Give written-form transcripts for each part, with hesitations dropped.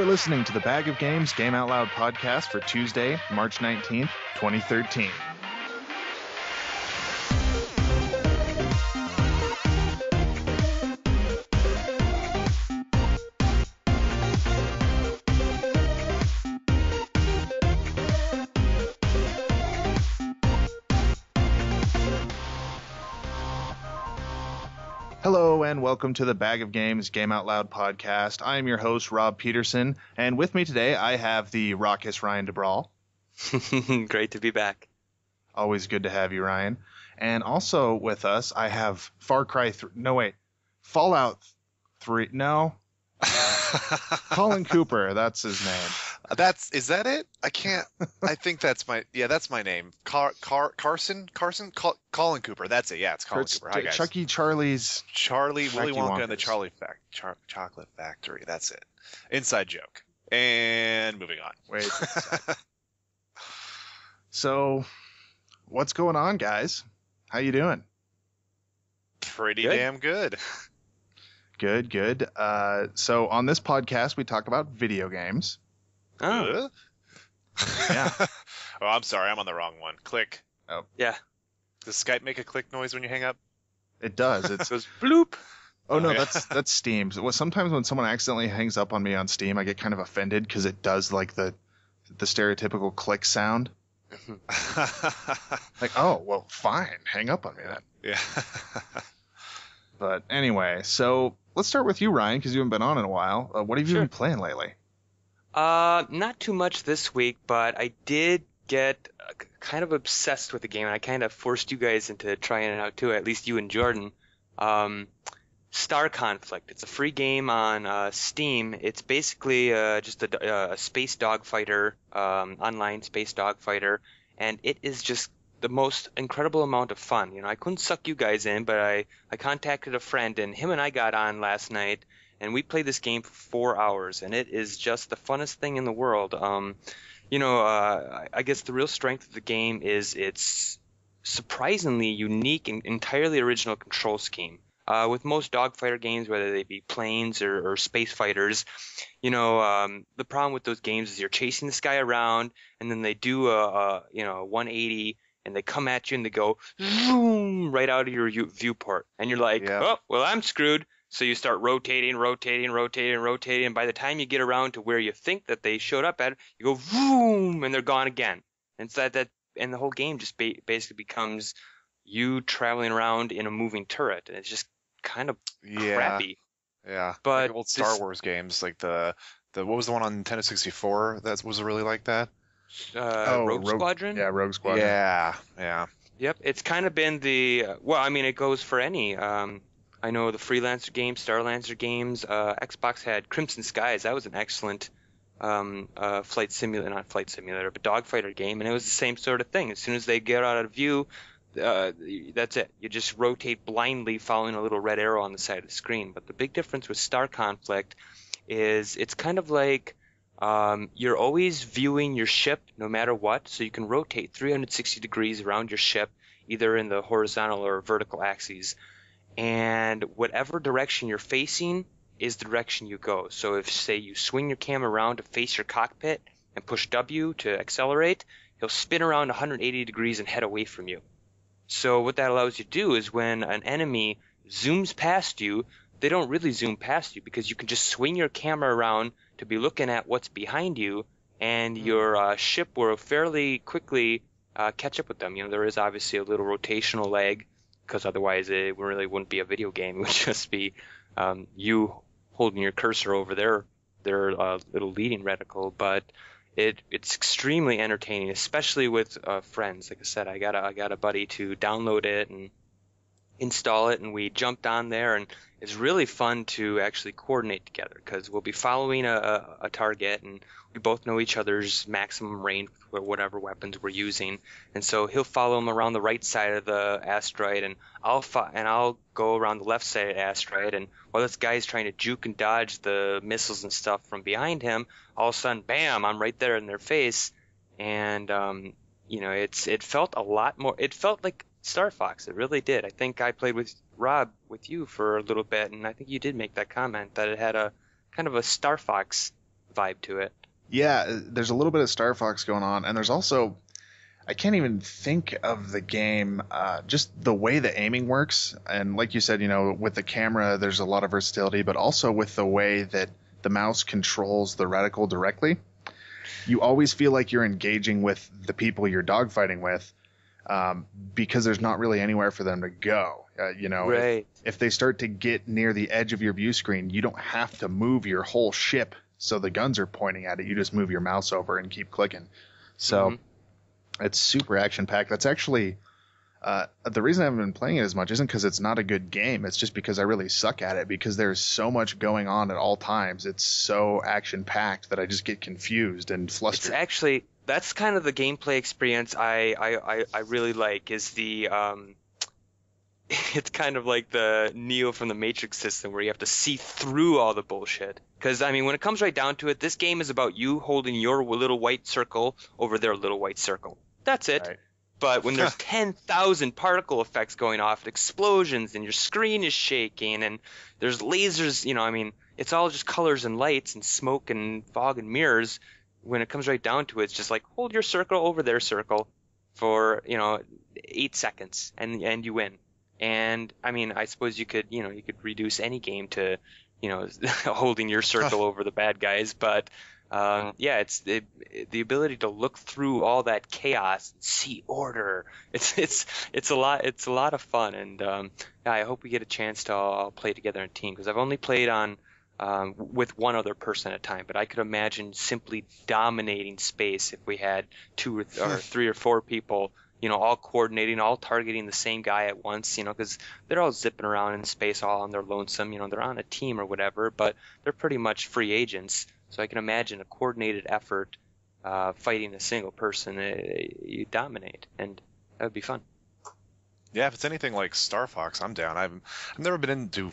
listening to the Bag of Games Game Out Loud podcast for Tuesday, March 19th, 2013. Hello and welcome to the Bag of Games Game Out Loud podcast. I am your host, Rob Peterson, and with me today I have the raucous Ryan DeBrawl. Great to be back. Always good to have you, Ryan. And also with us, I have Fallout 3, Colin Cooper, that's his name. Is that it? I think that's my name. Colin Cooper. That's it. Yeah, it's Colin Cooper. Hi, guys. Chucky Charlie's. Willy Wonka and the Chocolate Factory. That's it. Inside joke. And moving on. Wait. So, what's going on, guys? How you doing? Pretty damn good. Good. So on this podcast, we talk about video games. Oh. Yeah. Oh, I'm sorry. I'm on the wrong one. Click. Oh. Yeah. Does Skype make a click noise when you hang up? It does. It goes bloop. Oh, no, that's Steam. So sometimes when someone accidentally hangs up on me on Steam, I get kind of offended because it does like the stereotypical click sound. Like, oh, well, fine. Hang up on me then. Yeah. But anyway, so let's start with you, Ryan, because you haven't been on in a while. What have you been playing lately? Not too much this week, but I did get kind of obsessed with the game, and I kind of forced you guys into trying it out too, at least you and Jordan. Star Conflict. It's a free game on Steam. It's basically just a space dogfighter, online space dogfighter, and it is just the most incredible amount of fun. You know, I couldn't suck you guys in, but I contacted a friend, and him and I got on last night, and we played this game for 4 hours, and it is just the funnest thing in the world. I guess the real strength of the game is its surprisingly unique and entirely original control scheme. With most dogfighter games, whether they be planes or space fighters, the problem with those games is you're chasing this guy around, and then they do a 180, and they come at you and they go zoom right out of your viewport, and you're like, oh, well, I'm screwed. So you start rotating. And by the time you get around to where you think that they showed up at, you go boom, and they're gone again. And so and the whole game just basically becomes you traveling around in a moving turret, and it's just kind of crappy. Yeah, but like old Star Wars games, like the what was the one on Nintendo 64 that was really like that? Rogue Squadron? Yeah, Rogue Squadron. Yeah. Yep, it's kind of been it goes for any. I know the Freelancer games, Starlancer games, Xbox had Crimson Skies. That was an excellent not flight simulator, but dogfighter game, and it was the same sort of thing. As soon as they get out of view, that's it. You just rotate blindly following a little red arrow on the side of the screen. But the big difference with Star Conflict is it's kind of like you're always viewing your ship no matter what, so you can rotate 360 degrees around your ship, either in the horizontal or vertical axes. And whatever direction you're facing is the direction you go. So if, say, you swing your camera around to face your cockpit and push W to accelerate, he'll spin around 180 degrees and head away from you. So what that allows you to do is when an enemy zooms past you, they don't really zoom past you because you can just swing your camera around to be looking at what's behind you, and your ship will fairly quickly catch up with them. There is obviously a little rotational lag, because otherwise it really wouldn't be a video game. It would just be you holding your cursor over their little leading reticle. But it's extremely entertaining, especially with friends. Like I said, I got a buddy to download it and install it, and we jumped on there, and it's really fun to actually coordinate together because we'll be following a target, and we both know each other's maximum range with whatever weapons we're using, and so he'll follow him around the right side of the asteroid, and I'll go around the left side of the asteroid, and while this guy's trying to juke and dodge the missiles and stuff from behind him, all of a sudden, bam, I'm right there in their face, and it felt a lot more. It felt like Star Fox. It really did. I think I played with Rob with you for a little bit, and I think you did make that comment that it had a kind of a Star Fox vibe to it. Yeah, there's a little bit of Star Fox going on, and there's also, I can't even think of the game, just the way the aiming works. And like you said, with the camera, there's a lot of versatility, but also with the way that the mouse controls the reticle directly. You always feel like you're engaging with the people you're dogfighting with, because there's not really anywhere for them to go. Right. If they start to get near the edge of your view screen, you don't have to move your whole ship so the guns are pointing at it. You just move your mouse over and keep clicking. So it's super action-packed. That's actually the reason I haven't been playing it as much isn't because it's not a good game. It's just because I really suck at it, because there's so much going on at all times. It's so action-packed that I just get confused and flustered. It's actually, that's kind of the gameplay experience I really like, is the it's kind of like the Neo from the Matrix system, where you have to see through all the bullshit. Because, I mean, when it comes right down to it, this game is about you holding your little white circle over their little white circle. That's it. Right. But when there's 10,000 particle effects going off, explosions, and your screen is shaking, and there's lasers, it's all just colors and lights and smoke and fog and mirrors. When it comes right down to it, it's just like, hold your circle over their circle for, 8 seconds, and you win. And, I mean, I suppose you could reduce any game to, holding your circle over the bad guys. But, it's the ability to look through all that chaos and see order. It's a lot of fun. And, I hope we get a chance to all play together in a team, because I've only played on, with one other person at a time. But I could imagine simply dominating space if we had 2 or 3 or 4 people, all coordinating, all targeting the same guy at once, because they're all zipping around in space all on their lonesome, they're on a team or whatever, but they're pretty much free agents. So I can imagine a coordinated effort fighting a single person. You dominate, and that would be fun. Yeah, if it's anything like Star Fox, I'm down. I've never been into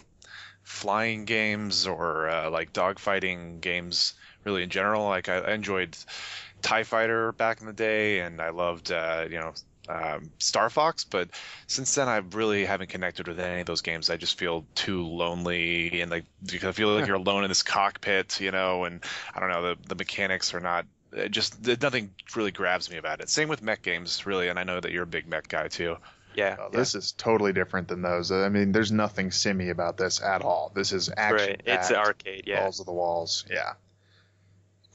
flying games or like dogfighting games really in general. Like I enjoyed TIE Fighter back in the day, and I loved Star Fox, but since then I really haven't connected with any of those games. I just feel too lonely, and like I feel like you're alone in this cockpit, and I don't know, the mechanics are not, nothing really grabs me about it. Same with mech games, really, and I know that you're a big mech guy too. Yeah. This is totally different than those. I mean, there's nothing simmy about this at all. This is action. Right. It's an arcade, yeah. Balls of the walls, yeah.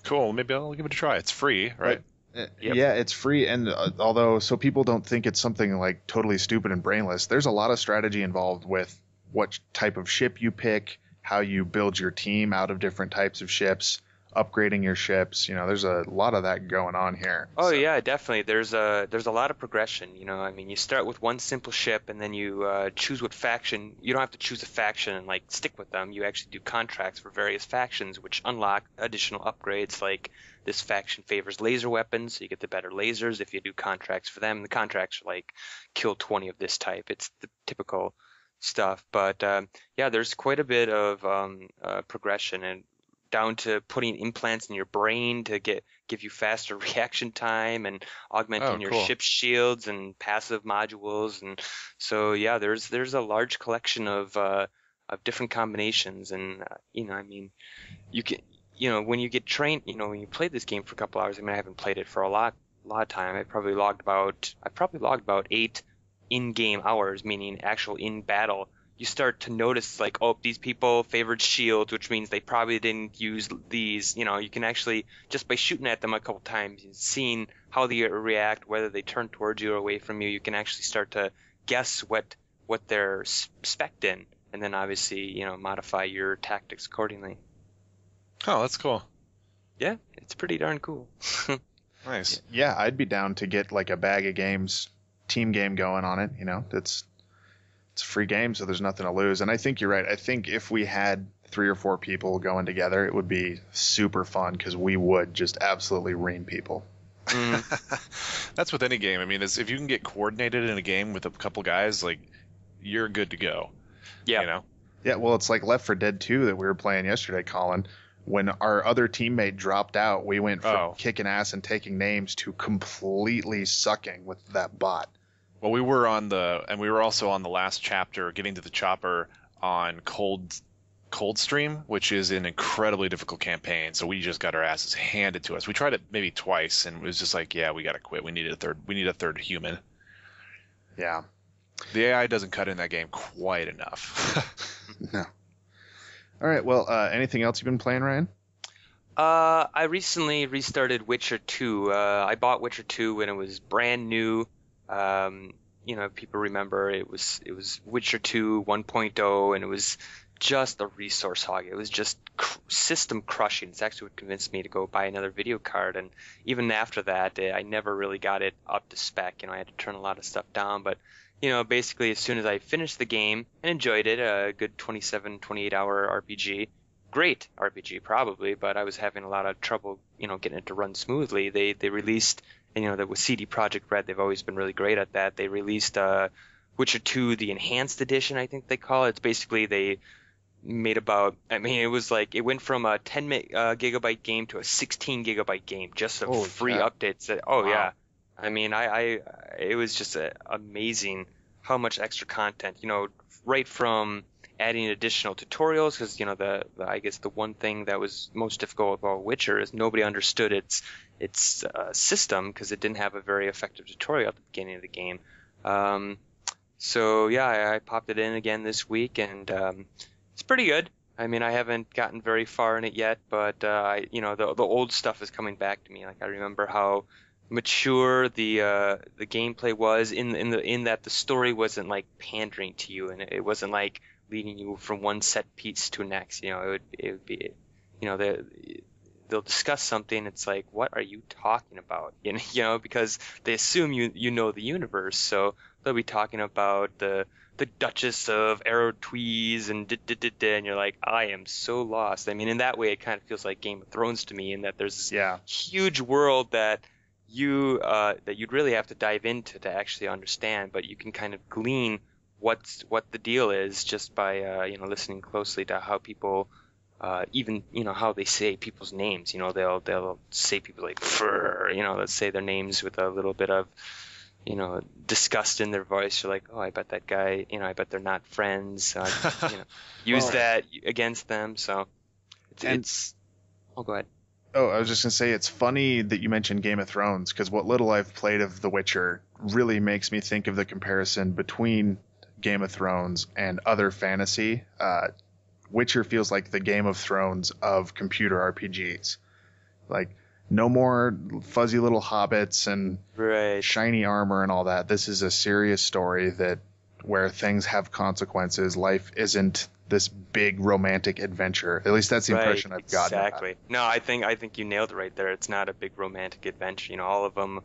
Cool. Maybe I'll give it a try. It's free, right? Yep. Yeah, it's free, and so people don't think it's something like totally stupid and brainless, there's a lot of strategy involved with what type of ship you pick, how you build your team out of different types of ships, upgrading your ships. There's a lot of that going on here. Oh, yeah, definitely. There's a lot of progression. I mean, you start with one simple ship, and then you choose what faction. You don't have to choose a faction and like stick with them. You actually do contracts for various factions, which unlock additional upgrades. Like, this faction favors laser weapons, so you get the better lasers if you do contracts for them. The contracts are like, kill 20 of this type. It's the typical stuff. But there's quite a bit of progression, and down to putting implants in your brain to give you faster reaction time, and augmenting your ship shields and passive modules. And so there's a large collection of different combinations. And I mean, you can, when you get trained, when you play this game for a couple hours. I mean, I haven't played it for a lot of time. I probably logged about 8 in-game hours, meaning actual in battle. You start to notice, like, oh, these people favored shields, which means they probably didn't use these. You can actually, just by shooting at them a couple times, seeing how they react, whether they turn towards you or away from you, you can actually start to guess what they're spec'd in, and then obviously, modify your tactics accordingly. Oh, that's cool. Yeah, it's pretty darn cool. Nice. Yeah, I'd be down to get like a bag of games, team game going on it. It's a free game, so there's nothing to lose. And I think you're right. I think if we had 3 or 4 people going together, it would be super fun, because we would just absolutely ream people. That's with any game. I mean, if you can get coordinated in a game with a couple guys, like, you're good to go. Yeah. Yeah, well, it's like Left 4 Dead 2 that we were playing yesterday, Colin. When our other teammate dropped out, we went from kicking ass and taking names to completely sucking with that bot. Well, we were also on the last chapter, getting to the chopper on cold Coldstream, which is an incredibly difficult campaign. So we just got our asses handed to us. We tried it maybe twice, and it was just like, yeah, we got to quit. We need a third. We need a third human. Yeah. The AI doesn't cut in that game quite enough. No. All right. Well, anything else you've been playing, Ryan? I recently restarted Witcher 2. I bought Witcher 2 when it was brand new. People remember it was Witcher 2 1.0, and it was just a resource hog. It was just system crushing. It's actually what convinced me to go buy another video card. And even after that, I never really got it up to spec. I had to turn a lot of stuff down. But, basically as soon as I finished the game and enjoyed it, a good 27, 28-hour RPG, great RPG probably, but I was having a lot of trouble, getting it to run smoothly. They released, and with CD Projekt Red, they've always been really great at that. They released Witcher 2, the Enhanced Edition, I think they call it. It's basically they made it was like it went from a 10 gigabyte game to a 16 gigabyte game, just of free updates. Wow. Yeah, it was just amazing how much extra content, right from adding additional tutorials, because I guess the one thing that was most difficult about Witcher is nobody understood its system, because it didn't have a very effective tutorial at the beginning of the game. So yeah, I popped it in again this week, and it's pretty good. I haven't gotten very far in it yet, but the old stuff is coming back to me. Like, I remember how mature the gameplay was in that the story wasn't like pandering to you, and it wasn't like leading you from one set piece to next. It would be, they'll discuss something. It's like, what are you talking about? Because they assume you know the universe, so they'll be talking about the Duchess of Arrowtweez and and you're like, I am so lost. In that way, it kind of feels like Game of Thrones to me, in that there's this huge world that you'd really have to dive into to actually understand, but you can kind of glean what the deal is just by listening closely to how people even how they say people's names. They'll say people like Fur, let's say their names with a little bit of disgust in their voice. You're like, oh, I bet that guy, I bet they're not friends. Use that against them. So it's oh, go ahead. Oh, I was just going to say, it's funny that you mentioned Game of Thrones, because what little I've played of The Witcher really makes me think of the comparison between Game of Thrones and other fantasy. Witcher feels like the Game of Thrones of computer RPGs. Like, no more fuzzy little hobbits and shiny armor and all that. This is a serious story where things have consequences. Life isn't this big romantic adventure. At least that's the impression I've gotten. Exactly. No, I think you nailed it right there. It's not a big romantic adventure. All of them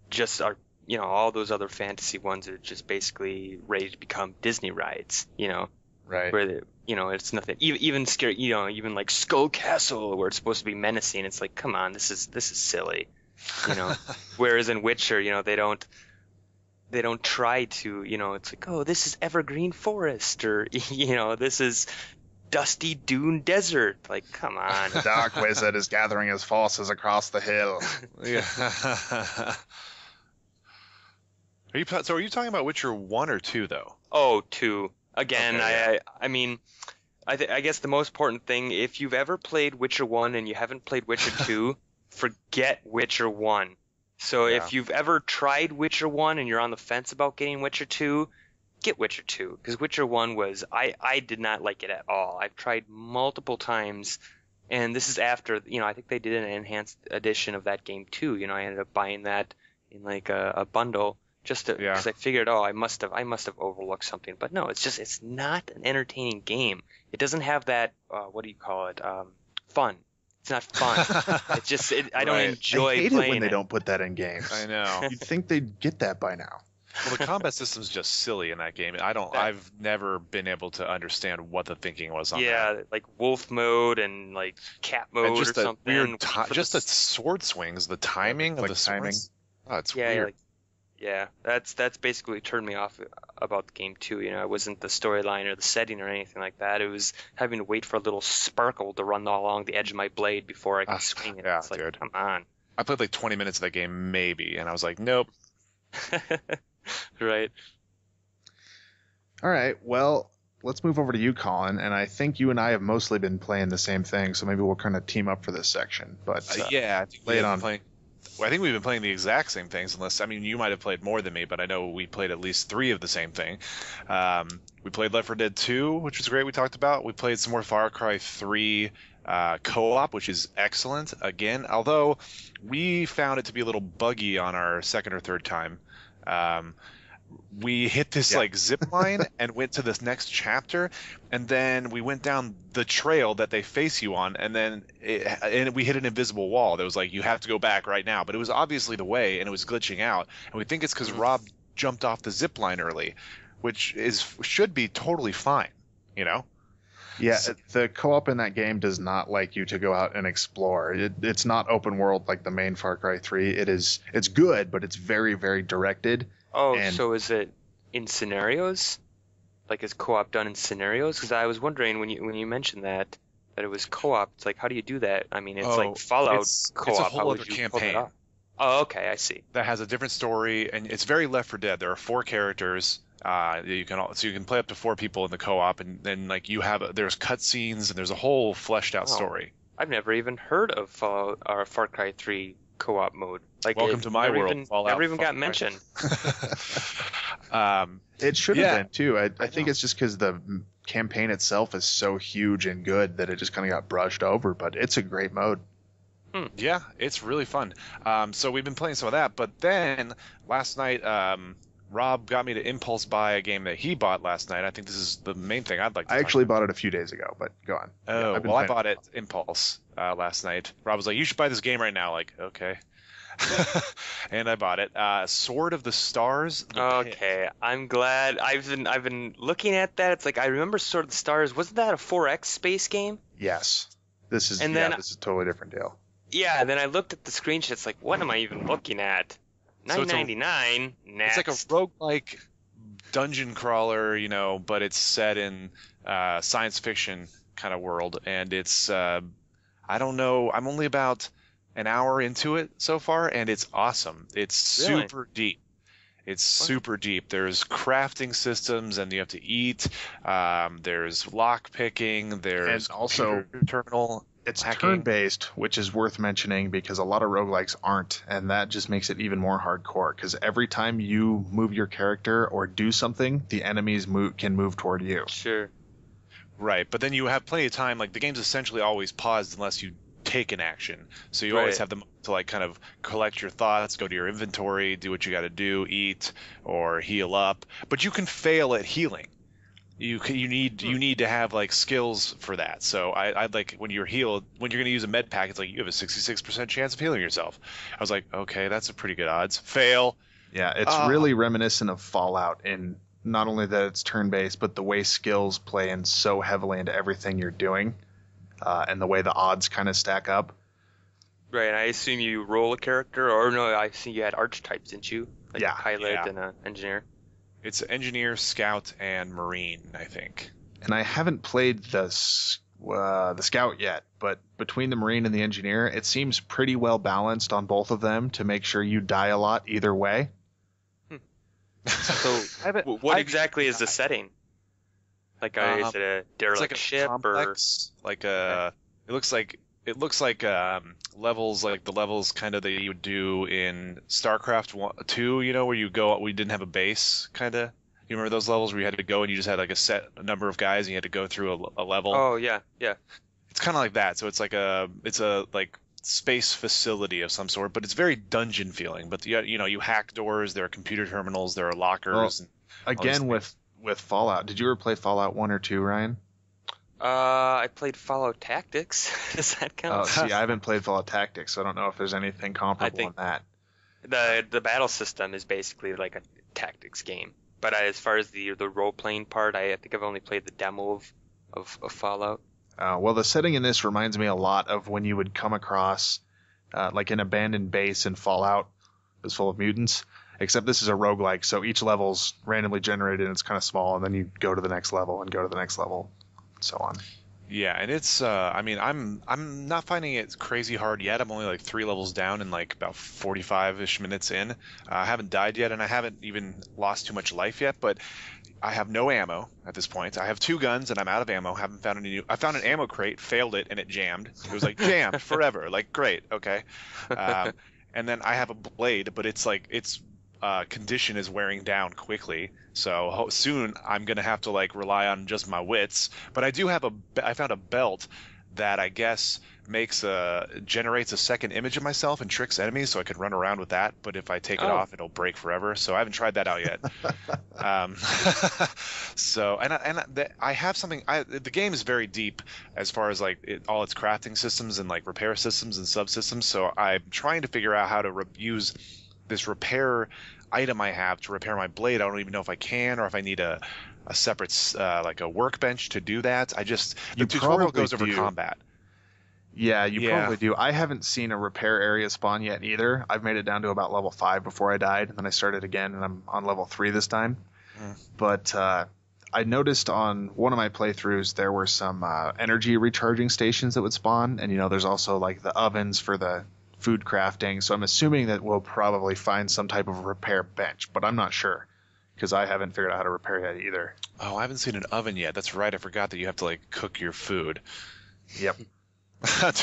just are. All those other fantasy ones are just basically ready to become Disney rides. Right. Where it's nothing. Even scary. Even like Skull Castle, where it's supposed to be menacing. It's like, come on, this is silly. Whereas in Witcher, they don't try to, it's like, oh, this is evergreen forest, or this is dusty dune desert. Like, come on. The dark wizard is gathering his forces across the hill. Yeah. Are you talking about Witcher 1 or 2 though? Oh, 2. Again, okay, yeah. I guess the most important thing, if you've ever played Witcher 1 and you haven't played Witcher 2, forget Witcher 1. So if you've ever tried Witcher 1 and you're on the fence about getting Witcher 2, get Witcher 2. Because Witcher 1 was, I did not like it at all. I've tried multiple times, and this is after, I think they did an enhanced edition of that game too. I ended up buying that in like a bundle. Just because I figured, I must have overlooked something. But no, it's not an entertaining game. It doesn't have that, what do you call it? Fun. It's not fun. It's just, I don't enjoy I hate playing it when they don't put that in games. I know. You'd think they'd get that by now. Well, the combat system's just silly in that game. I've never been able to understand what the thinking was on that. Yeah, like wolf mode and like cat mode or something. Weird just the sword swings, the timing of the swords. Oh, it's weird. That's basically turned me off about the game too. It wasn't the storyline or the setting or anything like that. It was having to wait for a little sparkle to run along the edge of my blade before I could swing it. Yeah, it's like, dude. Come on. I played like 20 minutes of that game maybe, and I was like, nope. Right. All right. Well, let's move over to you, Colin. And I think you and I have mostly been playing the same thing, so maybe we'll kind of team up for this section. But yeah, I think lay it on. I think we've been playing the exact same things, unless, I mean, you might have played more than me, but I know we played at least 3 of the same thing. We played Left 4 Dead 2, which was great, we talked about. We played some more Far Cry 3 co-op, which is excellent, again, although we found it to be a little buggy on our second or third time. We hit this like zip line and went to this next chapter, and then we went down the trail that they face you on, and then we hit an invisible wall that was like, you have to go back right now, but it was obviously the way, and it was glitching out, and we think it's because Rob jumped off the zip line early, which should be totally fine, you know? Yeah, the co-op in that game does not like you to go out and explore. It's not open world like the main Far Cry 3. It's good, but it's very, very directed. Oh, so is it in scenarios? Like, is co-op done in scenarios? Because I was wondering when you mentioned that it was co-op. It's like, how do you do that? I mean, it's like Fallout co-op. It's a how whole would other you campaign. pull that off? Oh, okay, I see. That has a different story, and it's very Left 4 Dead. There are 4 characters. You can play up to 4 people in the co-op, and then like there's cutscenes and there's a whole fleshed out story. I've never even heard of Fallout or Far Cry 3 co-op mode. Like, welcome to my world. Fallout, never even Far got mentioned. It should have been too. I think it's just because the campaign itself is so huge and good that it just kind of got brushed over. But it's a great mode. Yeah, it's really fun. So we've been playing some of that, but then last night, Rob got me to impulse buy a game that he bought last night. I think this is the main thing I'd like to I actually bought it a few days ago, but go on. Oh, well, I bought it impulse last night. Rob was like, you should buy this game right now. Like, okay. And I bought it. Sword of the Stars. Okay, I'm glad. I've been looking at that. It's like, I remember Sword of the Stars. Wasn't that a 4X space game? Yes. This is a totally different deal. Yeah, then I looked at the screenshots, like, what am I even looking at? $9.99. Next. It's like a roguelike dungeon crawler, you know, but it's set in science fiction kind of world, and it's I don't know. I'm only about an hour into it so far, and it's awesome. It's super deep. It's super deep. There's crafting systems, and you have to eat. There's lock picking. There's and also terminal. It's turn-based, which is worth mentioning because a lot of roguelikes aren't, and that just makes it even more hardcore because every time you move your character or do something, the enemies can move toward you. Sure. Right, but then you have plenty of time. Like, the game's essentially always paused unless you take an action. So you always have them to, like, kind of collect your thoughts, go to your inventory, do what you got to do, eat, or heal up. But you can fail at healing. You need to have like skills for that. So I'd like when you're healed, when you're going to use a med pack, it's like you have a 66% chance of healing yourself. I was like, okay, that's a pretty good odds. Fail. Yeah, it's really reminiscent of Fallout in not only that it's turn-based, but the way skills play in so heavily into everything you're doing, and the way the odds kind of stack up. Right, and I assume you roll a character, or no, I see you had archetypes, didn't you? Like a pilot and an engineer. It's engineer, scout, and marine, I think. And I haven't played the scout yet, but between the marine and the engineer, it seems pretty well balanced on both of them to make sure you die a lot either way. So, what exactly is the setting? Like, is it a derelict ship, complex, or like a? It looks like levels, like the levels kind of that you would do in StarCraft 2, you know, where you go, we didn't have a base, kind of. You remember those levels where you had to go and you just had like a number of guys and you had to go through a level? Oh, yeah. It's kind of like that. So it's a like space facility of some sort, but it's very dungeon feeling. But you hack doors, there are computer terminals, there are lockers. Well, again, with Fallout, did you ever play Fallout 1 or 2, Ryan? I played Fallout Tactics. Does that count? Oh, see, I haven't played Fallout Tactics, so I don't know if there's anything comparable in that. The battle system is basically like a tactics game. But as far as the role-playing part, I think I've only played the demo of Fallout. Well, the setting in this reminds me a lot of when you would come across like an abandoned base in Fallout that's full of mutants, except this is a roguelike, so each level's randomly generated and it's kind of small, and then you go to the next level and go to the next level. So on. Yeah, and it's I mean, I'm not finding it crazy hard yet. I'm only like 3 levels down and like about 45-ish minutes in. I haven't died yet, and I haven't even lost too much life yet, but I have no ammo at this point. I have 2 guns and I'm out of ammo. Haven't found any new. I found an ammo crate, failed it, and it jammed. It was like jammed forever. Like great, okay. Um, and then I have a blade, but it's like its condition is wearing down quickly. So soon I'm gonna have to like rely on just my wits. But I do have I found a belt that I guess generates a second image of myself and tricks enemies, so I could run around with that. But if I take it off, it'll break forever. So I haven't tried that out yet. um, so I have something. The game is very deep as far as like all its crafting systems and like repair systems and subsystems. So I'm trying to figure out how to use this repair item I have to repair my blade. I don't even know if I can or if I need a separate like a workbench to do that. The tutorial goes over combat. Yeah, you probably do. I haven't seen a repair area spawn yet either. I've made it down to about level 5 before I died, and then I started again, and I'm on level 3 this time. But I noticed on one of my playthroughs there were some energy recharging stations that would spawn, and there's also like the ovens for the food crafting. So I'm assuming that we'll probably find some type of repair bench, but I'm not sure because I haven't figured out how to repair yet either. Oh, I haven't seen an oven yet. That's right. I forgot that you have to like cook your food. Yep.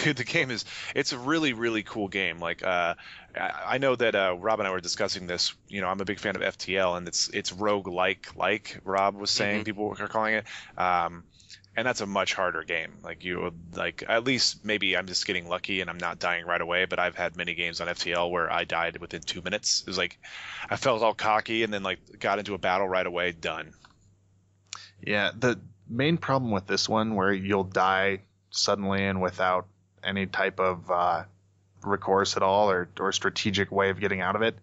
Dude, it's a really, really cool game. Like, I know that Rob and I were discussing this. I'm a big fan of FTL, and it's roguelike, like Rob was saying, people are calling it. And that's a much harder game. Like at least maybe I'm just getting lucky and I'm not dying right away, but I've had many games on FTL where I died within 2 minutes. It was like I felt all cocky and then like got into a battle right away, done. Yeah, the main problem with this one where you'll die suddenly and without any type of recourse at all or strategic way of getting out of it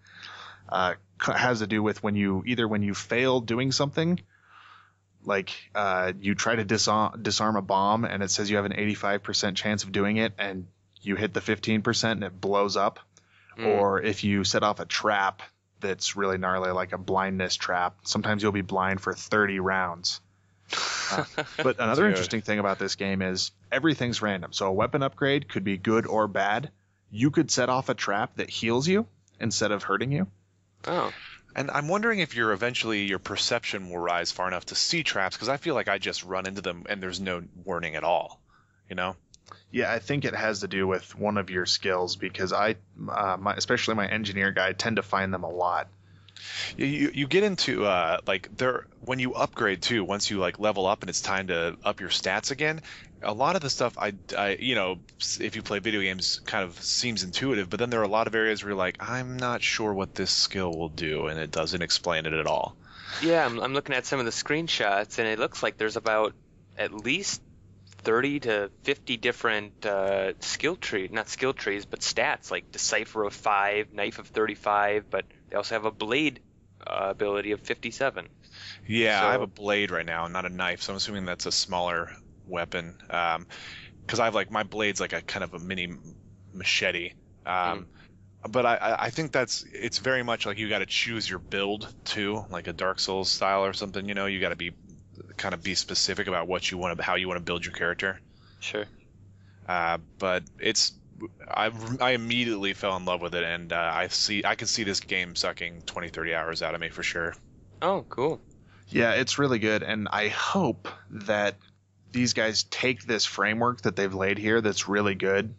has to do with when you fail doing something, like you try to disarm a bomb and it says you have an 85% chance of doing it and you hit the 15% and it blows up. Or if you set off a trap that's really gnarly, like a blindness trap, sometimes you'll be blind for 30 rounds. But another interesting thing about this game is everything's random. So a weapon upgrade could be good or bad. You could set off a trap that heals you instead of hurting you. Oh. And I'm wondering if your perception will rise far enough to see traps, because I feel like I just run into them and there's no warning at all, Yeah, I think it has to do with one of your skills, because especially my engineer guy, tend to find them a lot. You get into when you upgrade too, once you like level up and it's time to up your stats again, a lot of the stuff I if you play video games kind of seems intuitive, but then there are a lot of areas where you're like, I'm not sure what this skill will do, and it doesn't explain it at all. Yeah, I'm looking at some of the screenshots and it looks like there's about at least 30 to 50 different not skill trees, but stats, like Decipher of 5, Knife of 35, but they also have a blade ability of 57. Yeah, I have a blade right now, not a knife, so I'm assuming that's a smaller weapon. Because I have my blade's like a kind of a mini machete. But I think it's very much like you got to choose your build too, like a Dark Souls style or something. You got to be specific about what you want how you want to build your character. Sure. But I immediately fell in love with it, and I can see this game sucking 20-30 hours out of me for sure. Oh, cool. Yeah, it's really good, and I hope that these guys take this framework that they've laid here that's really good,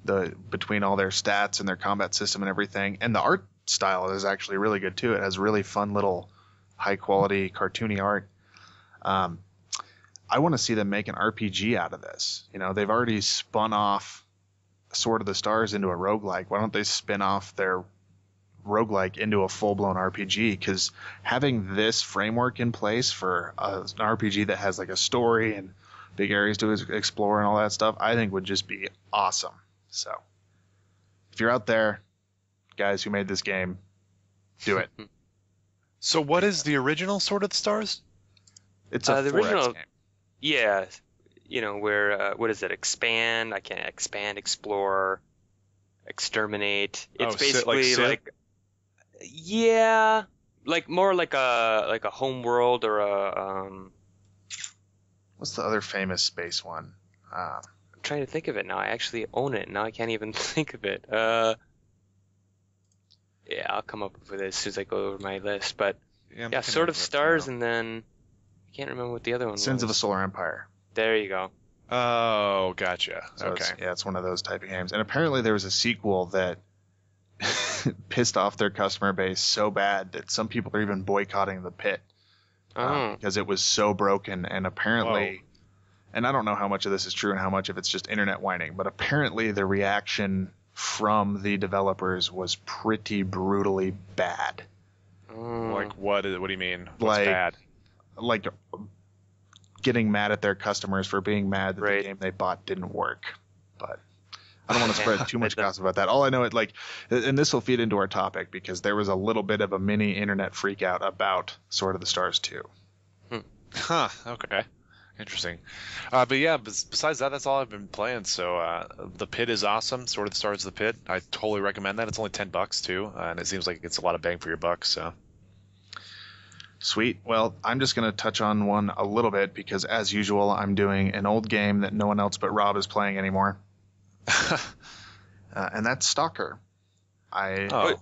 between all their stats and their combat system and everything, and the art style is actually really good too. It has really fun little high-quality cartoony art. I want to see them make an RPG out of this. They've already spun off Sword of the Stars into a roguelike. Why don't they spin off their roguelike into a full-blown RPG? Because having this framework in place for an RPG that has like a story and big areas to explore and all that stuff, I think would just be awesome. So if you're out there, guys who made this game, do it. So what is the original Sword of the Stars? It's a the 4X original game. Yeah, where what is it? Expand, explore, exterminate. It's basically yeah, more like a home world or a What's the other famous space one? Uh, I'm trying to think of it now. I actually own it. Now I can't even think of it. Yeah, I'll come up with it as soon as I go over my list. But I'm yeah, looking Sword at of it Stars, now. and then I can't remember what the other one Sins of a was. Solar Empire. There you go. Oh, gotcha. So Okay. it's one of those type of games. And apparently there was a sequel that pissed off their customer base so bad that some people are even boycotting the pit Oh, because it was so broken. And apparently, and I don't know how much of this is true and how much of it's just internet whining, but apparently the reaction from the developers was pretty brutally bad. Like what do you mean? What's Like- bad? Like getting mad at their customers for being mad that Right. the game they bought didn't work. But I don't want to spread too much gossip about that. All I know is and this will feed into our topic because there was a little bit of a mini internet freak out about Sword of the Stars 2. Huh. Okay. Interesting. But yeah, besides that, that's all I've been playing. So the Pit is awesome. Sword of the Stars, the Pit. I totally recommend that. It's only $10 too, and it seems like it gets a lot of bang for your buck. So. Sweet. Well, I'm just going to touch on one a little bit because, as usual, I'm doing an old game that no one else but Rob is playing anymore, and that's Stalker. I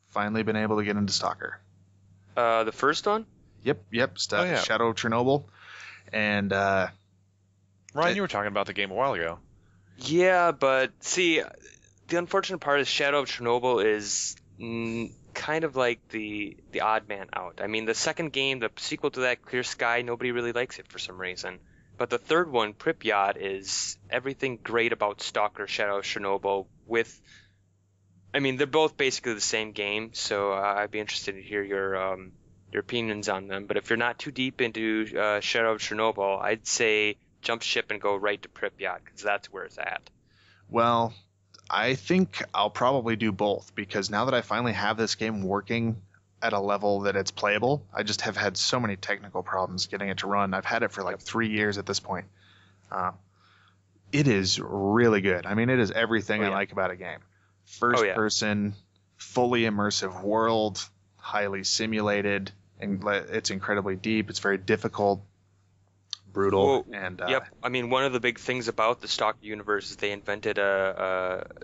finally been able to get into Stalker. the first one? Yep. yeah. Shadow of Chernobyl, and Ryan, you were talking about the game a while ago. Yeah, but see, the unfortunate part is Shadow of Chernobyl is kind of like the odd man out. I mean, the second game, the sequel to that, Clear Sky, nobody really likes it for some reason. But the third one, Pripyat, is everything great about Stalker, Shadow of Chernobyl with... I mean, they're both basically the same game, so I'd be interested to hear your opinions on them. But if you're not too deep into Shadow of Chernobyl, I'd say jump ship and go right to Pripyat, because that's where it's at. well, I think I'll probably do both because now that I finally have this game working at a level that it's playable, I just have had so many technical problems getting it to run. I've had it for like 3 years at this point. It is really good. I mean, it is everything I like about a game. First person, fully immersive world, highly simulated, and it's incredibly deep. It's very difficult, brutal, and Yep. I mean, one of the big things about the Stalker universe is they invented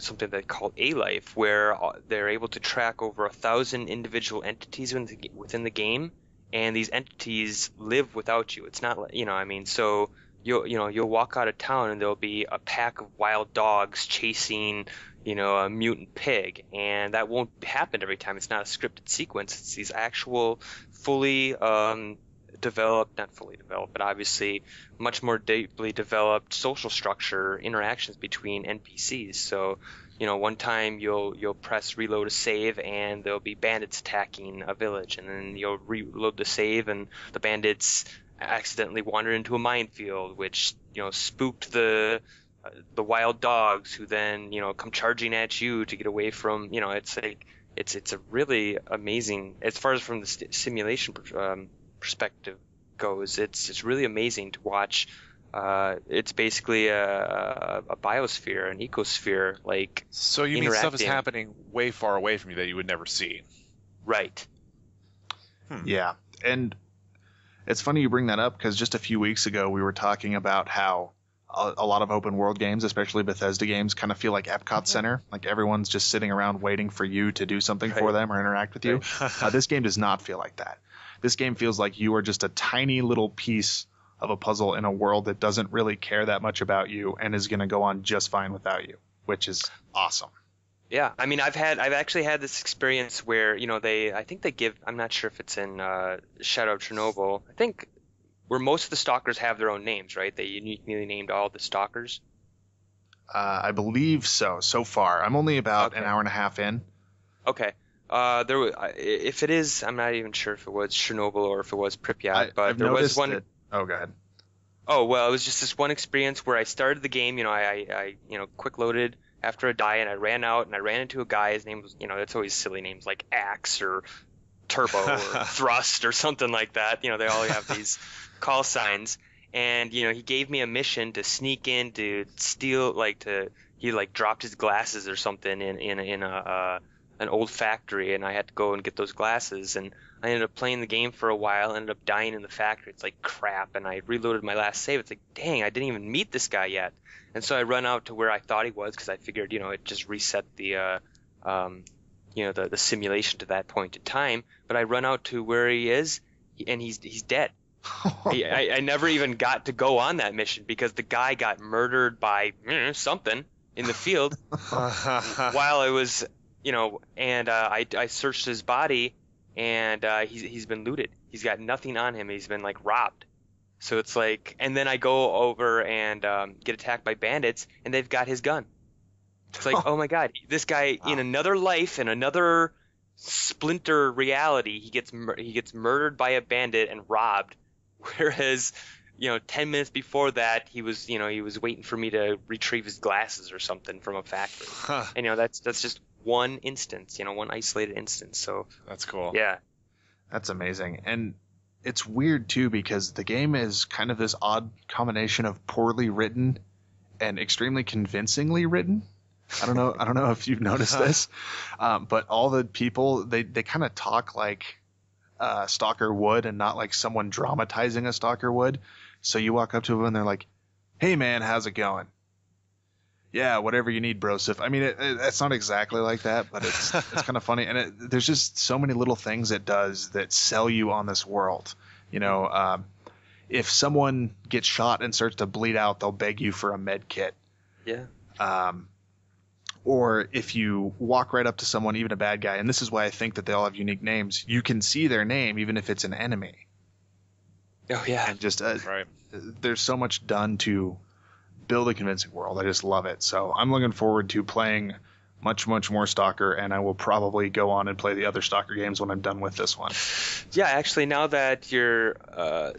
something they call A-Life, where they're able to track over 1,000 individual entities within the game, and these entities live without you. It's not, I mean, so you'll walk out of town and there'll be a pack of wild dogs chasing, a mutant pig, and that won't happen every time. It's not a scripted sequence. It's these actual fully developed, not fully developed, but obviously much more deeply developed social structure interactions between NPCs. So, one time you'll press reload a save and there'll be bandits attacking a village, and then you'll reload the save and the bandits accidentally wander into a minefield, which spooked the wild dogs, who then come charging at you to get away from. It's like it's a really amazing, as far as from the simulation perspective goes. It's really amazing to watch. It's basically a biosphere, an ecosphere, like. So you mean stuff is happening way far away from you that you would never see? Right. Yeah, and it's funny you bring that up because just a few weeks ago we were talking about how a lot of open world games, especially Bethesda games, kind of feel like Epcot Center. Like everyone's just sitting around waiting for you to do something for them or interact with you. This game does not feel like that. This game feels like you are just a tiny little piece of a puzzle in a world that doesn't really care that much about you and is going to go on just fine without you, which is awesome. Yeah, I mean, I've actually had this experience where I think they give, I'm not sure if it's in Shadow of Chernobyl, I think, where most of the stalkers have their own names, right? They uniquely named all the stalkers. I believe so far. I'm only about an hour and a half in. Okay. If it is, I'm not even sure if it was Chernobyl or if it was Pripyat, but there was one. Oh, go ahead. Oh, well, it was just this one experience where I started the game. I quick loaded after a die, and I ran out and I ran into a guy. His name was, it's always silly names like Axe or Turbo or Thrust or something like that. They all have these call signs. And he gave me a mission to sneak in to steal, he dropped his glasses or something in an old factory, and I had to go and get those glasses. And I ended up playing the game for a while, ended up dying in the factory. It's like crap, and I reloaded my last save. It's like, dang, I didn't even meet this guy yet. And so I run out to where I thought he was because I figured, it just reset the the simulation to that point in time. But I run out to where he is, and he's dead. I never even got to go on that mission because the guy got murdered by something in the field while I was, and I searched his body, and he's been looted. He's got nothing on him. He's been like robbed. So it's like, and then I go over and get attacked by bandits, and they've got his gun. It's like, oh my God, this guy in another life, in another splinter reality, he gets murdered by a bandit and robbed. Whereas, 10 minutes before that, he was waiting for me to retrieve his glasses or something from a factory. Huh. And, that's just one instance, one isolated instance. So That's cool. yeah. That's amazing. And it's weird too because the game is kind of this odd combination of poorly written and extremely convincingly written. I don't know if you've noticed this, but all the people they kind of talk like Stalker would, and not like someone dramatizing a Stalker would. So you walk up to them and they're like, "Hey man, how's it going? Yeah, whatever you need, brosif." I mean, it's not exactly like that, but it's kind of funny, and there's just so many little things it does that sell you on this world. If someone gets shot and starts to bleed out, they'll beg you for a med kit. Yeah. Or if you walk right up to someone, even a bad guy, and this is why I think that they all have unique names, you can see their name even if it's an enemy. Oh yeah. And just Right. there's so much done to build a convincing world. I just love it. So I'm looking forward to playing much, much more Stalker, and I will probably go on and play the other Stalker games when I'm done with this one. Yeah, actually, now that you're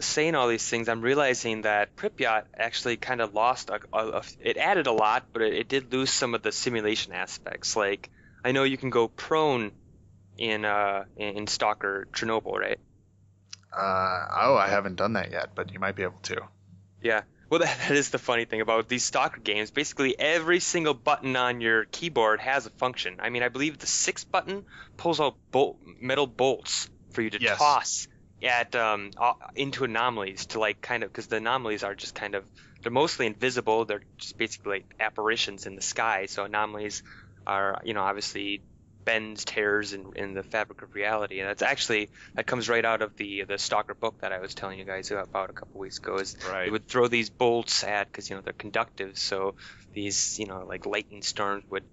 saying all these things, I'm realizing that Pripyat actually kind of lost it added a lot, but it did lose some of the simulation aspects. Like, I know you can go prone in Stalker Chernobyl, right? I haven't done that yet, but you might be able to. Yeah. Well, that is the funny thing about these Stalker games. Basically, every single button on your keyboard has a function. I mean, I believe the 6 button pulls out metal bolts for you to Yes. toss at into anomalies to because the anomalies are just they're mostly invisible. They're just basically like apparitions in the sky. So anomalies are obviously bends, tears in the fabric of reality, and that comes right out of the Stalker book that I was telling you guys about a couple weeks ago. Is Right. They would throw these bolts at, because they're conductive, so these like lightning storms would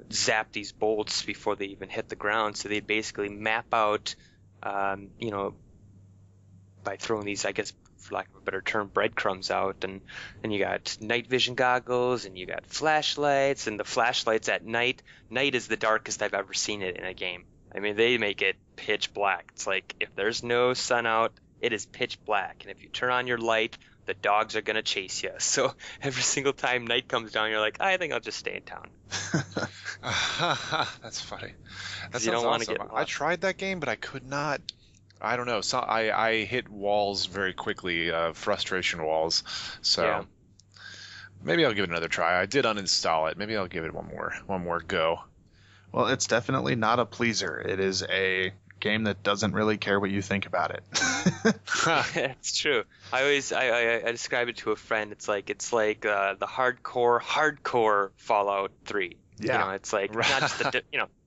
zap these bolts before they even hit the ground. So they'd basically map out by throwing these, I guess, for lack of a better term, breadcrumbs out, and you got night vision goggles, and you got flashlights, and the flashlights at night is the darkest I've ever seen it in a game. I mean, they make it pitch black. It's like, if there's no sun out, it is pitch black, and if you turn on your light, the dogs are going to chase you. So every single time night comes down, you're like, I think I'll just stay in town. That's funny. That 'Cause you sounds don't wanna awesome. get I lost. tried that game, but I could not. I don't know. So I hit walls very quickly, frustration walls. So Yeah. maybe I'll give it another try. I did uninstall it. Maybe I'll give it one more go. Well, it's definitely not a pleaser. It is a game that doesn't really care what you think about it. It's true. I describe it to a friend. It's like the hardcore Fallout 3. Yeah. It's like not just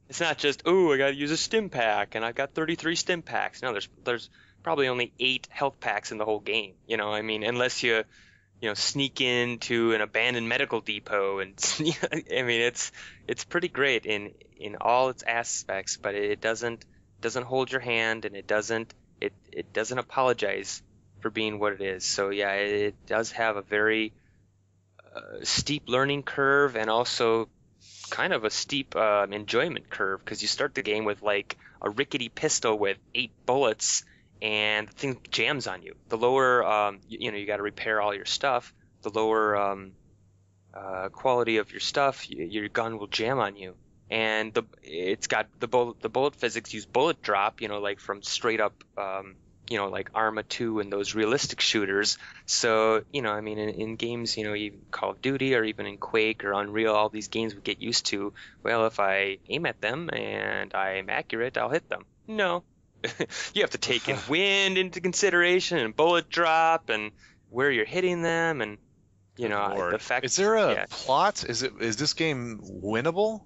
it's not just, oh, I got to use a stim pack and I've got 33 stim packs. No, there's probably only 8 health packs in the whole game. I mean, unless you sneak into an abandoned medical depot, and I mean, it's pretty great in all its aspects, but it doesn't hold your hand, and it doesn't apologize for being what it is. So yeah, it does have a very steep learning curve, and also kind of a steep enjoyment curve, because you start the game with like a rickety pistol with 8 bullets, and the thing jams on you. The lower, you got to repair all your stuff. The lower quality of your stuff, your gun will jam on you. And it's got the bullet physics use bullet drop, like from straight up, like Arma 2 and those realistic shooters. So, I mean, in games, even Call of Duty or even in Quake or Unreal, all these games we get used to, well, if I aim at them and I'm accurate, I'll hit them. No, you have to take in wind into consideration and bullet drop and where you're hitting them and the fact. Is there a plot? Is this game winnable?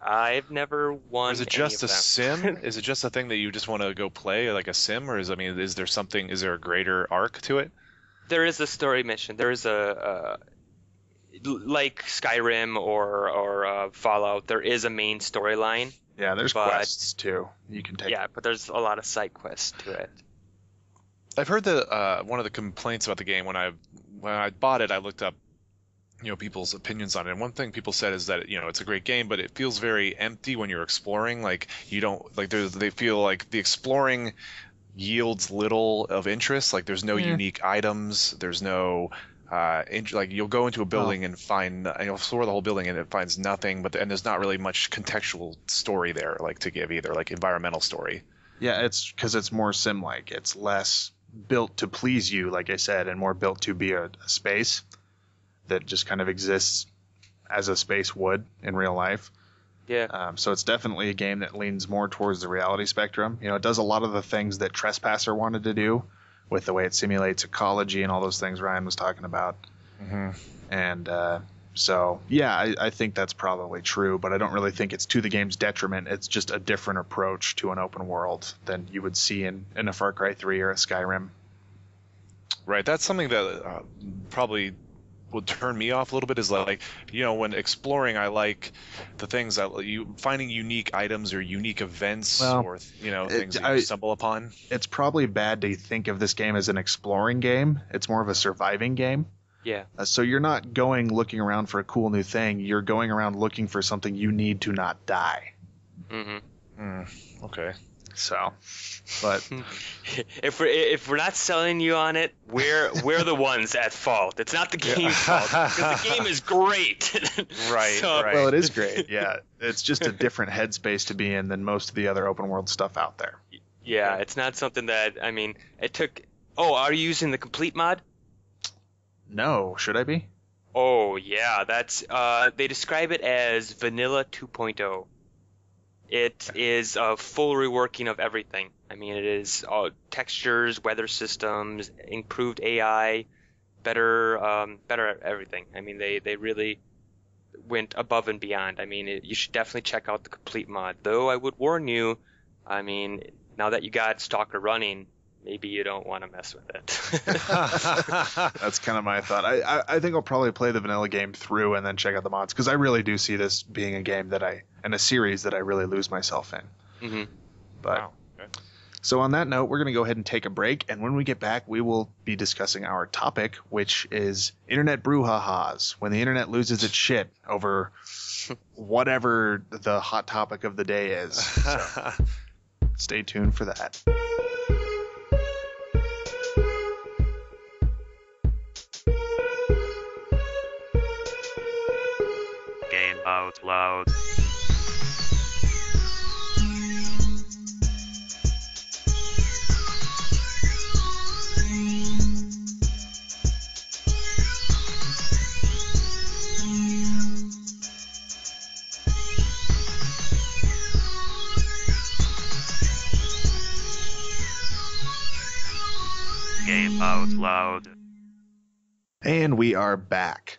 I've never won. Or is it just a sim? Is it just a thing that you just want to go play like a sim, or is there something? Is there a greater arc to it? There is a story mission. There is a like Skyrim or Fallout. There is a main storyline. Yeah, there's quests too. You can take. Yeah, but there's a lot of side quests to it. I've heard that one of the complaints about the game when I bought it, I looked up people's opinions on it. And one thing people said is that it's a great game, but it feels very empty when you're exploring. Like you don't like they feel like the exploring yields little of interest. Like there's no unique items. There's no like you'll go into a building and you'll explore the whole building and it finds nothing. And there's not really much contextual story there like to give either, like environmental story. Yeah, it's because it's more sim-like. It's less built to please you, like I said, and more built to be a space that just kind of exists as a space would in real life. Yeah. So it's definitely a game that leans more towards the reality spectrum. It does a lot of the things that Trespasser wanted to do with the way it simulates ecology and all those things Ryan was talking about. Mm-hmm. And so, yeah, I think that's probably true, but I don't really think it's to the game's detriment. It's just a different approach to an open world than you would see in a Far Cry 3 or a Skyrim. Right. That's something that probably would turn me off a little bit is like, when exploring, I like the things that finding unique items or unique events or, things that you stumble upon. It's probably bad to think of this game as an exploring game. It's more of a surviving game. Yeah. So you're not going looking around for a cool new thing. You're going around looking for something you need to not die. Mm-hmm. Okay. So, but if we're not selling you on it, we're the ones at fault. It's not the game's fault because the game is great. Right. Right. Well, it is great. Yeah, it's just a different headspace to be in than most of the other open world stuff out there. Yeah, it's not something that it took. Oh, are you using the complete mod? No, should I be? Oh yeah, that's they describe it as Vanilla 2.0. It is a full reworking of everything. It is textures, weather systems, improved AI, better at everything. They really went above and beyond. You should definitely check out the complete mod. Though I would warn you, now that you got Stalker running, maybe you don't want to mess with it. That's kind of my thought. I think I'll probably play the vanilla game through and then check out the mods because I really do see this being a game and a series that I really lose myself in. Mm-hmm. But wow. Okay. So on that note, we're going to go ahead and take a break, and when we get back, we will be discussing our topic, which is internet brouhahas, when the internet loses its shit over whatever the hot topic of the day is. So stay tuned for that. Game out loud. Game out loud. And we are back.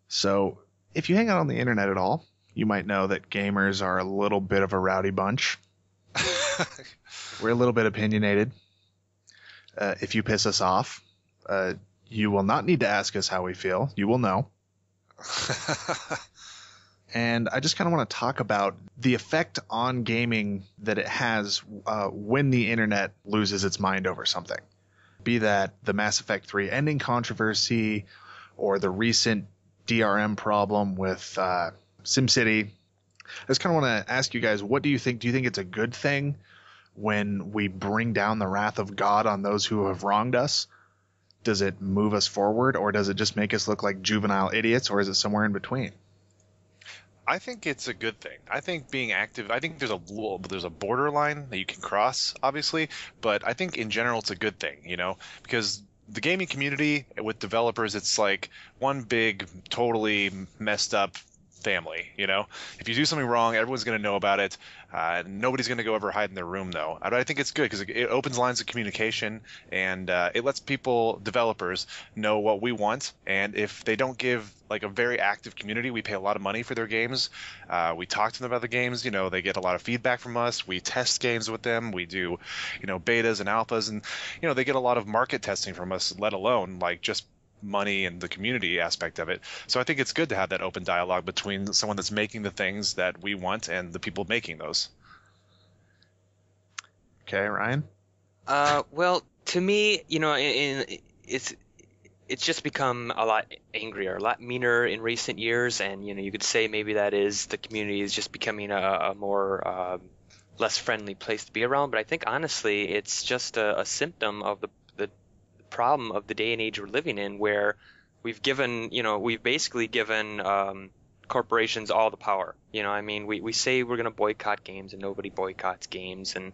So if you hang out on the internet at all, you might know that gamers are a little bit of a rowdy bunch. We're a little bit opinionated. If you piss us off, you will not need to ask us how we feel. You will know. And I just kind of want to talk about the effect on gaming that it has when the internet loses its mind over something. Be that the Mass Effect 3 ending controversy or the recent DRM problem with SimCity. I just kind of want to ask you guys, what do you think? Do you think it's a good thing when we bring down the wrath of God on those who have wronged us? Does it move us forward, or does it just make us look like juvenile idiots, or is it somewhere in between? I think it's a good thing. I think being active, I think there's a borderline that you can cross, obviously, but I think in general it's a good thing, because the gaming community with developers, it's like one big, totally messed up family. If you do something wrong, everyone's going to know about it. Nobody's going to go ever hide in their room, though. I think it's good because it opens lines of communication, and it lets developers know what we want. And if they don't give like a very active community, we pay a lot of money for their games. We talk to them about the games. They get a lot of feedback from us. We test games with them. We do, betas and alphas, and they get a lot of market testing from us, let alone like just money and the community aspect of it. So I think it's good to have that open dialogue between someone that's making the things that we want and the people making those. Okay, Ryan? Well, to me, it's just become a lot angrier, a lot meaner in recent years, and you could say maybe that is the community is just becoming a more less friendly place to be around. But I think honestly, it's just a symptom of the problem of the day and age we're living in, where we've basically given corporations all the power. We say we're going to boycott games, and nobody boycotts games, and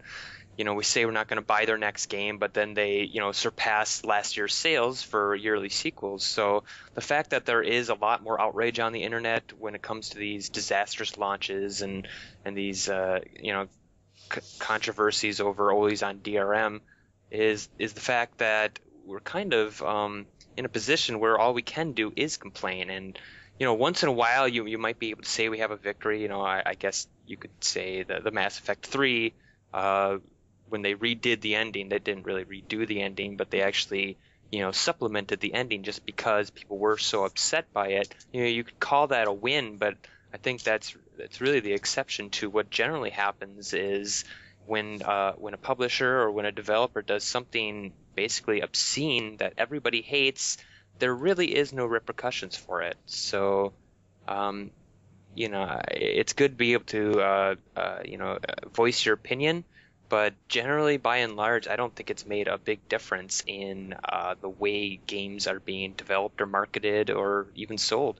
we say we're not going to buy their next game, but then they surpass last year's sales for yearly sequels. So the fact that there is a lot more outrage on the internet when it comes to these disastrous launches and these controversies over always on DRM is the fact that we're kind of in a position where all we can do is complain. And once in a while you might be able to say we have a victory. I guess you could say the Mass Effect 3 when they redid the ending, they didn't really redo the ending, but they actually supplemented the ending just because people were so upset by it. You could call that a win, but I think that's really the exception to what generally happens is when a publisher or when a developer does something basically obscene that everybody hates, there really is no repercussions for it. So, it's good to be able to, voice your opinion, but generally, by and large, I don't think it's made a big difference in the way games are being developed or marketed or even sold.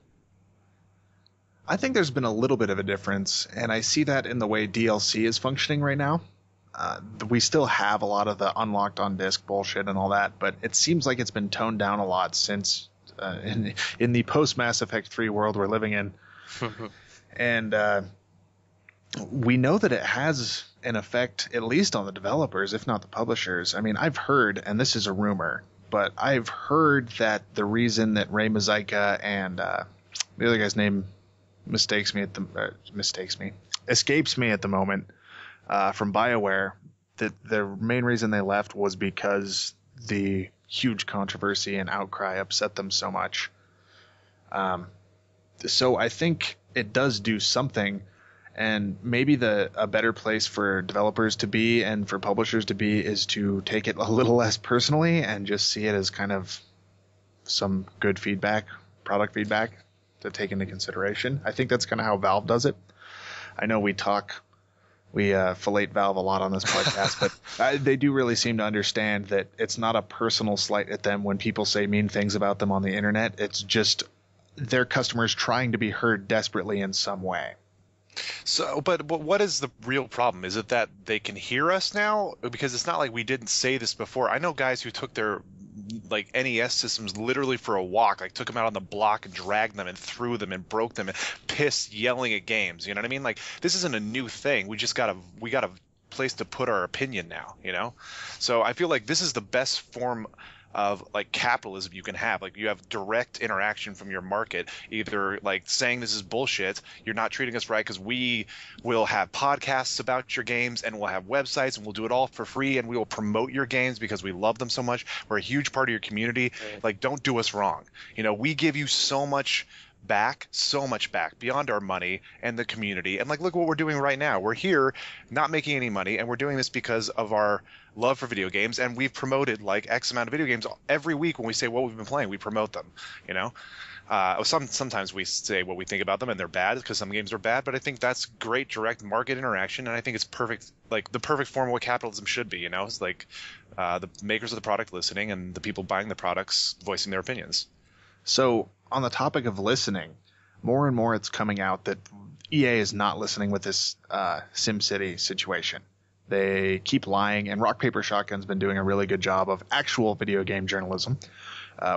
I think there's been a little bit of a difference, and I see that in the way DLC is functioning right now. We still have a lot of the unlocked on disc bullshit and all that, but it seems like it's been toned down a lot since in the post Mass Effect 3 world we're living in. And we know that it has an effect, at least on the developers, if not the publishers. I mean, I've heard, and this is a rumor, but I've heard that the reason that Ray Mazeika and the other guy's name escapes me at the moment, from BioWare, that the main reason they left was because the huge controversy and outcry upset them so much. So I think it does do something, and maybe a better place for developers to be and for publishers to be is to take it a little less personally and just see it as kind of some good feedback, product feedback to take into consideration. I think that's kind of how Valve does it. I know we fillet Valve a lot on this podcast, but they do really seem to understand that it's not a personal slight at them when people say mean things about them on the internet. It's just their customers trying to be heard desperately in some way. So, but what is the real problem? Is it that they can hear us now? Because it's not like we didn't say this before. I know guys who took their NES systems literally for a walk, took them out on the block and dragged them and threw them and broke them and pissed, yelling at games. You know what I mean? This isn't a new thing. We got a place to put our opinion now. So I feel like this is the best form of capitalism you can have. You have direct interaction from your market, either saying this is bullshit, you're not treating us right, because we will have podcasts about your games and we'll have websites and we'll do it all for free and we will promote your games because we love them so much. We're a huge part of your community. Don't do us wrong. We give you so much back beyond our money and the community. And look what we're doing right now. We're here not making any money, and we're doing this because of our love for video games, and we've promoted X amount of video games every week. When we say what we've been playing, we promote them. Sometimes we say what we think about them, and they're bad because some games are bad, but I think that's great direct market interaction, and I think it's perfect, the perfect form of what capitalism should be. It's the makers of the product listening and the people buying the products voicing their opinions. So on the topic of listening, more and more it's coming out that EA is not listening with this SimCity situation. They keep lying, and Rock Paper Shotgun's been doing a really good job of actual video game journalism,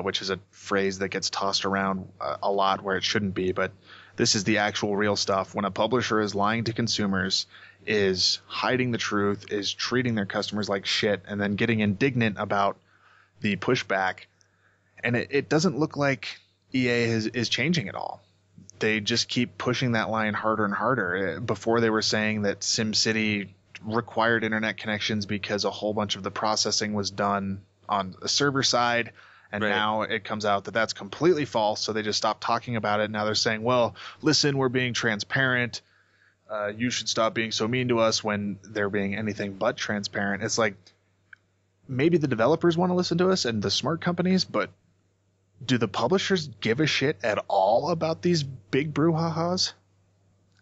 which is a phrase that gets tossed around a lot where it shouldn't be. But This is the actual real stuff. When a publisher is lying to consumers, is hiding the truth, is treating their customers like shit, and then getting indignant about the pushback. And it doesn't look like EA is changing at all. They just keep pushing that line harder and harder. Before they were saying that SimCity required internet connections because a whole bunch of the processing was done on the server side. And Right. now it comes out that that's completely false. So they just stopped talking about it. Now they're saying, well, listen, we're being transparent. You should stop being so mean to us, when they're being anything but transparent. It's like, maybe the developers want to listen to us and the smart companies, but do the publishers give a shit at all about these big brouhahas?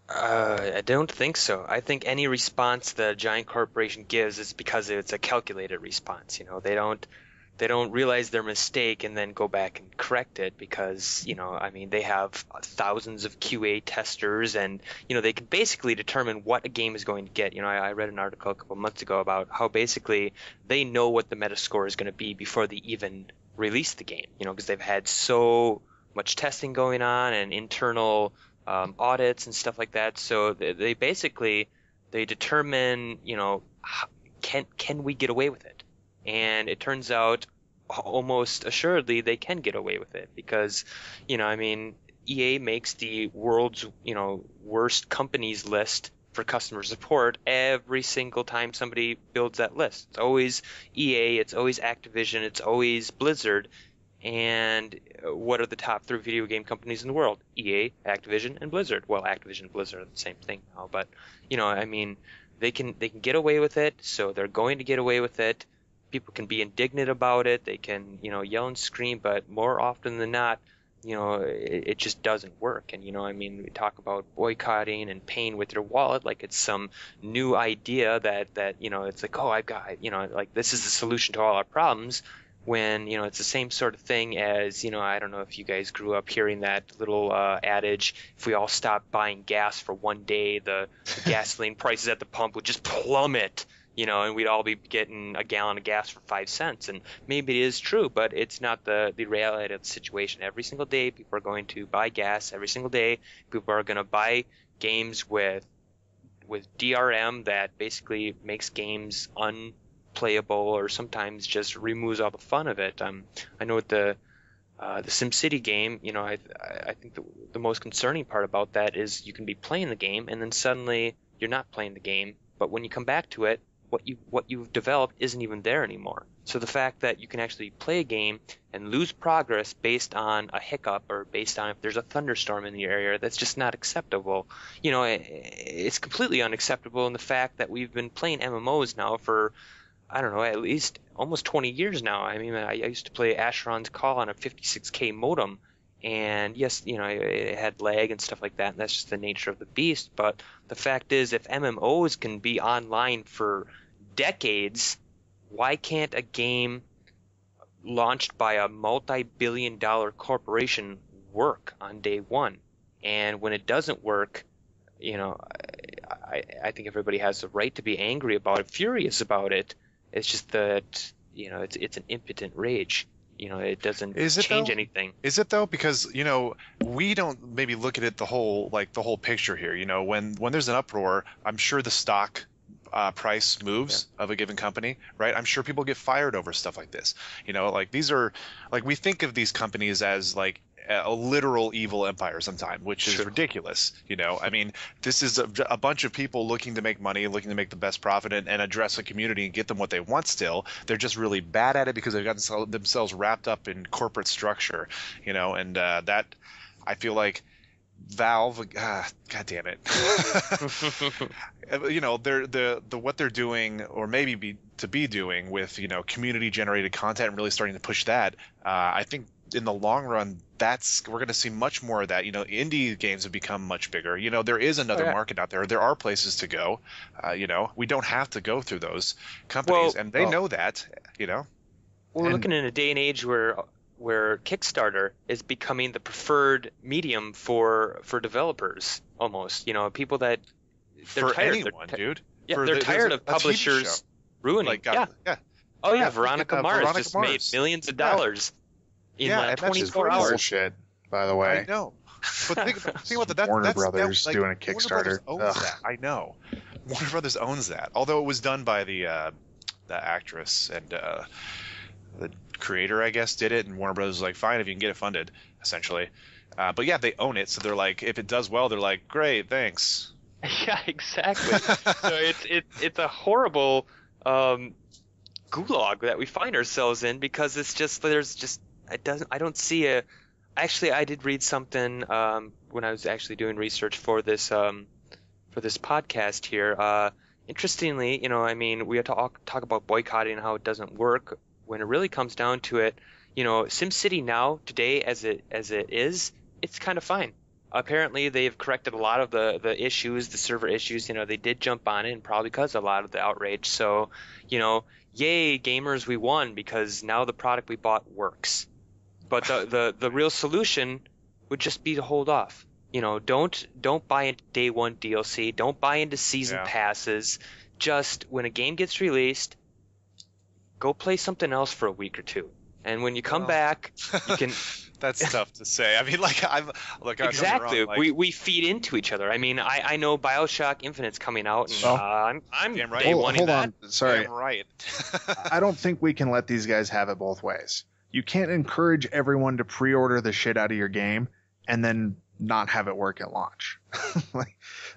I don't think so. I think any response that a giant corporation gives is because it's a calculated response. They don't realize their mistake and then go back and correct it because, they have thousands of QA testers and, they can basically determine what a game is going to get. I read an article a couple months ago about how basically they know what the Metascore is going to be before they even release the game, because they've had so much testing going on and internal audits and stuff like that. So they basically determine, can we get away with it? And it turns out almost assuredly they can get away with it because, EA makes the world's, worst companies list for customer support every single time somebody builds that list. It's always EA, it's always Activision, it's always Blizzard. And what are the top 3 video game companies in the world? EA, Activision, and Blizzard. Well, Activision and Blizzard are the same thing now, but they can get away with it, so they're going to get away with it. People can be indignant about it. They can, yell and scream, but more often than not, it just doesn't work. And, we talk about boycotting and paying with your wallet like it's some new idea that it's like, oh, I've got, like this is the solution to all our problems. When, it's the same sort of thing as, I don't know if you guys grew up hearing that little adage, if we all stopped buying gas for one day, the gasoline prices at the pump would just plummet, and we'd all be getting a gallon of gas for 5 cents. And maybe it is true, but it's not the reality of the situation. Every single day, people are going to buy gas. Every single day, people are going to buy games with DRM that basically makes games unplayable or sometimes just removes all the fun of it. I know with the SimCity game, I think the most concerning part about that is you can be playing the game and then suddenly you're not playing the game, but when you come back to it, what you've developed isn't even there anymore. So the fact that you can actually play a game and lose progress based on a hiccup or based on if there's a thunderstorm in the area, that's just not acceptable. It's completely unacceptable in the fact that we've been playing MMOs now for, I don't know, at least almost 20 years now. I used to play Asheron's Call on a 56K modem, and yes, it had lag and stuff like that, and that's just the nature of the beast. But the fact is, if MMOs can be online for decades, why can't a game launched by a multi-billion-dollar corporation work on day one? And when it doesn't work, I think everybody has the right to be angry about it, furious about it. It's just that, it's an impotent rage. It doesn't change anything. Is it though? Because, we don't maybe look at it the whole picture here. When there's an uproar, I'm sure the stock price moves of a given company, right? I'm sure people get fired over stuff like this. These are we think of these companies as a literal evil empire sometimes, which is ridiculous. This is a bunch of people looking to make money, looking to make the best profit and address a community and get them what they want still. They're just really bad at it because they've got themselves wrapped up in corporate structure, and that I feel like Valve, God damn it. They're what they're doing, or maybe be doing with community generated content and really starting to push that. I think in the long run, we're going to see much more of that. Indie games have become much bigger. There is another market out there. There are places to go. We don't have to go through those companies, and they know that. We're looking in a day and age where Kickstarter is becoming the preferred medium for developers, almost. People that they're for tired. Anyone, dude. Yeah, they're tired of publishers ruining. Oh yeah, Veronica Mars just made millions of dollars in 24 hours. Bullshit, by the way. I know. But think about that. Warner Brothers like, doing a Warner Brothers Kickstarter. owns that. I know. Warner Brothers owns that. Although it was done by the actress and the creator, I guess, did it, and Warner Brothers was like, fine, if you can get it funded, essentially. But yeah, they own it, so they're like, if it does well, they're like, great, thanks. Yeah, exactly. So it's a horrible gulag that we find ourselves in, because I don't see a. Actually, I did read something when I was actually doing research for this podcast here. Interestingly, we have to talk about boycotting and how it doesn't work. When it really comes down to it, SimCity now today as it is, it's kind of fine. Apparently, they've corrected a lot of the issues, the server issues. They did jump on it, and probably because of a lot of the outrage. So, yay, gamers, we won, because now the product we bought works. But the real solution would just be to hold off. Don't buy into day one DLC. Don't buy into season passes. Just when a game gets released, go play something else for a week or two. And when you come back, you can. That's tough to say. I mean, exactly. Wrong, we feed into each other. I mean, I know BioShock Infinite's coming out, and I'm damn right. day one. Hold on, sorry. Damn right. I don't think we can let these guys have it both ways. You can't encourage everyone to pre-order the shit out of your game and then not have it work at launch.